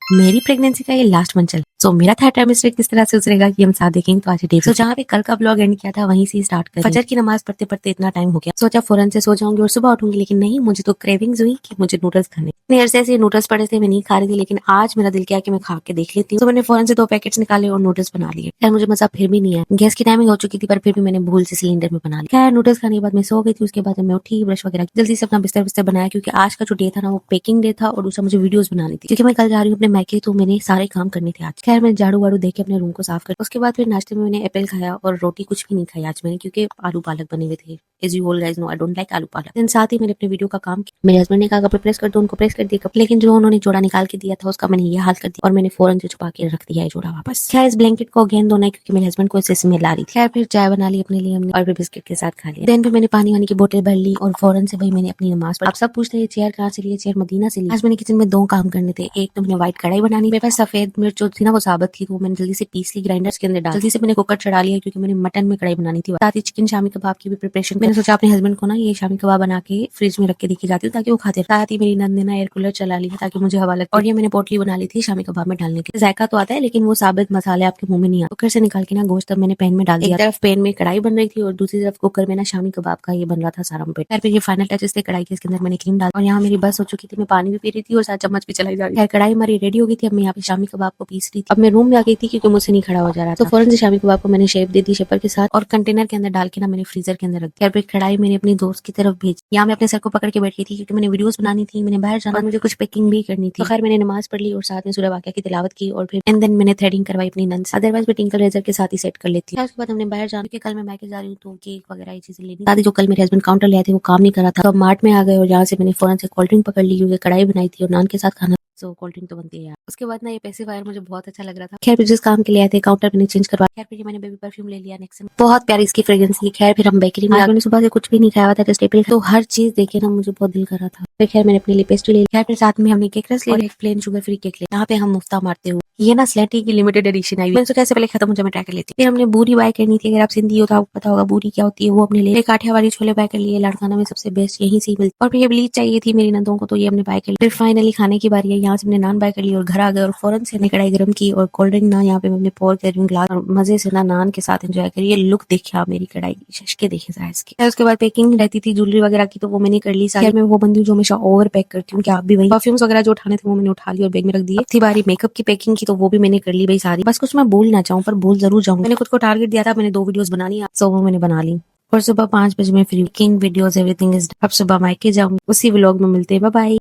मेरी प्रेगनेंसी का ये लास्ट मंथ चल सो मेरा थर्ड ट्राइमेस्टर किस तरह से उतरेगा ये हम साथ देखेंगे। तो आज डे सो जहाँ पे कल का ब्लॉग एंड किया था वहीं से स्टार्ट कर फजर की नमाज पढ़ते पढ़ते इतना टाइम हो गया। सोचा फौरन से सो जाऊंगी और सुबह उठूंगी, लेकिन नहीं, मुझे तो क्रेविंग्स हुई कि मुझे नूडल्स खाने। इतने अरसे से नूडल्स पड़े थे, मैं नहीं खा रही थी, लेकिन आज मेरा दिल किया कि मैं खा के देख लेती हूँ। तो मैंने फौरन से 2 पैकेट्स निकाले और नूडल्स बना लिए। खैर मुझे मजा फिर भी नहीं आया, गैस की टाइमिंग हो चुकी थी, पर फिर भी मैंने भूल से सिलेंडर में बना लिया। खैर नूडल्स खाने के बाद मैं सो गई थी। उसके बाद मैं उठी, ब्रश वगैरह जल्दी से अपना बिस्तर बिस्तर बनाया, क्योंकि आज का जो डे था ना वो पेकिंग डे था और दूसरा मुझे वीडियोस बनानी थी, क्योंकि मैं कल जा रही हूँ अपने मायके, तो मैंने सारे काम करने थे आज। खैर मैं झाड़ू वाड़ू देके अपने रूम को साफ कर, उसके बाद फिर नाश्ते में मैंने एप्पल खाया और रोटी कुछ भी नहीं खाई आज मैंने, क्योंकि आलू पालक बने हुए थे। As you all guys know I don't like आलू पालक। देन साथ ही मैंने अपने वीडियो का काम किया। मेरे हस्बैंड ने कहा कपड़े प्रेस कर दो, उनको प्रेस कर दिया कपड़े, लेकिन जो उन्होंने जोड़ा निकाल के दिया था उसका मैंने ये हाल कर दिया और मैंने फौरन से छुपा के रख दिया है जोड़ा वापस। खैर इस ब्लैंकेट को गेंद धोना है, क्योंकि मेरे हस्बैंड को इससे स्मेल आ रही थी। खैर फिर चाय बना ली अपने लिए हमने और फिर बिस्किट के साथ खा लिया। देन फिर मैंने पानी वानी की बोतल भर ली और फौरन से भाई मैंने अपनी नमाज पढ़ी। आप सब पूछते हैं ये चेयर कहाँ से ली? चेयर मदीना से ली। आज मैंने किचन में 2 काम करने थे। एक तो मैंने व्हाइट कढ़ाई बनानी, मेरे पास सफेद मिर्च जो थी ना वो साबित थी, तो मैंने जल्दी से पीस ली, ग्राइंडर्स के अंदर डाल जल्दी से मैंने कुकर चढ़ा लिया, क्योंकि मैंने मटन में कढ़ाई बनानी थी। साथ ही चिकन शामी कबाब की भी प्रिपरेशन। मैंने सोचा अपने हस्बैंड को ना ये शामी कबाब बना के फ्रिज में रख के देके जाती हूँ ताकि वो खाते रहे। साथ ही मेरी नंद ने ना एयर कूलर चला लिया ताकि मुझे हवा लगे, और ये मैंने पोटली बना ली थी शामी कबाब में डालने के। जायका तो आता है लेकिन वो साबित मसाले आपके मुंह में नहीं आते। कुकर से निकाल के ना गोश्त मैंने पैन में डाल दिया। एक तरफ पैन में कढ़ाई बन रही थी और दूसरी तरफ कुकर में ना शामी कबाब का ये बन रहा था सारा पेट। फिर ये फाइनल टचेस थे कढ़ाई के, इसके अंदर मैंने क्रीम डाल, और यहाँ मेरी बस हो चुकी थी, मैं पानी भी पी रही थी और साथ चम्मच भी चलाई जा रही थी। कढ़ाई हमारी रेडी हो गई थी। अब मैं यहाँ पे शामी कबाब को पीस रही थी। अब मैं रूम में आ गई थी क्योंकि मुझसे नहीं खड़ा हो जा रहा था, तो फौरन से शामी कबाब को मैंने शेप दे दी शेपर के साथ और कंटेनर के अंदर डाल के ना मैंने फ्रीजर के अंदर रख दिया। फिर कढ़ाई मैंने अपनी दोस्त की तरफ भेजी। यहाँ मैं अपने सर को पकड़ के बैठी थी क्योंकि मैंने वीडियोस बनानी थी, मैंने बाहर जाना, मुझे कुछ पैकिंग भी करनी थी। तो खैर मैंने नमाज पढ़ ली और साथ में सूरह वाक़िया की तिलावत की और फिर एंड देन मैंने थ्रेडिंग करवाई अपनी नंद से। अदरवाइज मैं टिंकल रेजर के साथ ही सेट कर लेती हूँ। उसके बाद हमने बाहर जाने के, कल मैं मायके जा रही हूँ तो केक वगैरह ये चीजें लेनी। साथ ही जो कल मेरे हस्बैंड काउंटर ले आए थे वो काम नहीं कर रहा था, तो मार्ट में आ गए और यहाँ से मैंने फौरन से कोल्ड ड्रिंक पकड़ ली, क्योंकि कढ़ाई बनाई थी और नान के साथ खाना, सो कोल्ड ड्रिंक तो बनती है यार। उसके बाद ना ये पेसिफायर मुझे बहुत अच्छा लग रहा था। खैर फिर जिस काम के लिए आए थे काउंटर मैंने चेंज करवा। खैर फिर मैंने बेबी परफ्यूम ले लिया नेक्स्ट, बहुत प्यारी इसकी फ्रेग्रेंस थी। खैर फिर हम बेकरी में, मैंने सुबह से कुछ भी नहीं खाया हुआ था, जस्ट एप्पल, तो हर चीज देखे ना मुझे बहुत दिल कर रहा था। फिर खैर मैंने अपने लिए पेस्ट्री ले लिया। खैर फिर साथ में हमने केक रस ले लिया, एक प्लेन शुगर फ्री केक ले। यहाँ पे हम मुफ्ता मारते हुए, ये ना स्लेटी की लिमिटेड एडिशन आई, मैंने सोचा ऐसे पहले खत्म हो जाए मैं ट्राई कर लेती। फिर हमने बूरी बाय करनी थी, अगर आप सिंधी हो तो आपको पता होगा बूरी क्या होती है, वो अपने लिए। काठियावाड़ी छोले बाय कर लिए, लड़काना में सबसे बेस्ट यहीं से मिलती। और फिर ये ब्लीच चाहिए थी मेरी नंदों को, तो ये हमने बाय कर ली। फिर फाइनली खाने की बारी है, यहाँ से हमने नान बाय कर ली और घर आ गए और फौरन से हमने कढ़ाई गर्म की और कोल्ड ड्रिंक ना यहाँ पे मैं पोर कर रही हूँ ग्लास, और मजे से ना नान के साथ एंजॉय करिए। लुक देखिए आप मेरी कढ़ाई की, शशके देखे जाए इसके। उसके बाद पैकिंग रहती थी ज्वेलरी वगैरह की, तो वो मैंने कर ली सारी। मैं वो बंदी हूँ जो हमेशा ओवर पैक करती हूँ, कि आप भी वही परफ्यूम्स वगैरह जो उठाने थे वो मैंने उठा ली और बैग में रख दिए। थी बारी मेकअप की पैकिंग की, तो वो भी मैंने कर ली भाई सारी। बस कुछ मैं भूल ना चाहूँ पर भूल जरूर जाऊँ। मैंने खुद को टारगेट दिया था, मैंने 2 वीडियोस बनानी है, सो वो मैंने बना ली। और सुबह 5 बजे में freaking videos everything is. अब सुबह मायके जाऊंगी, उसी व्लॉग में मिलते हैं। Bye bye.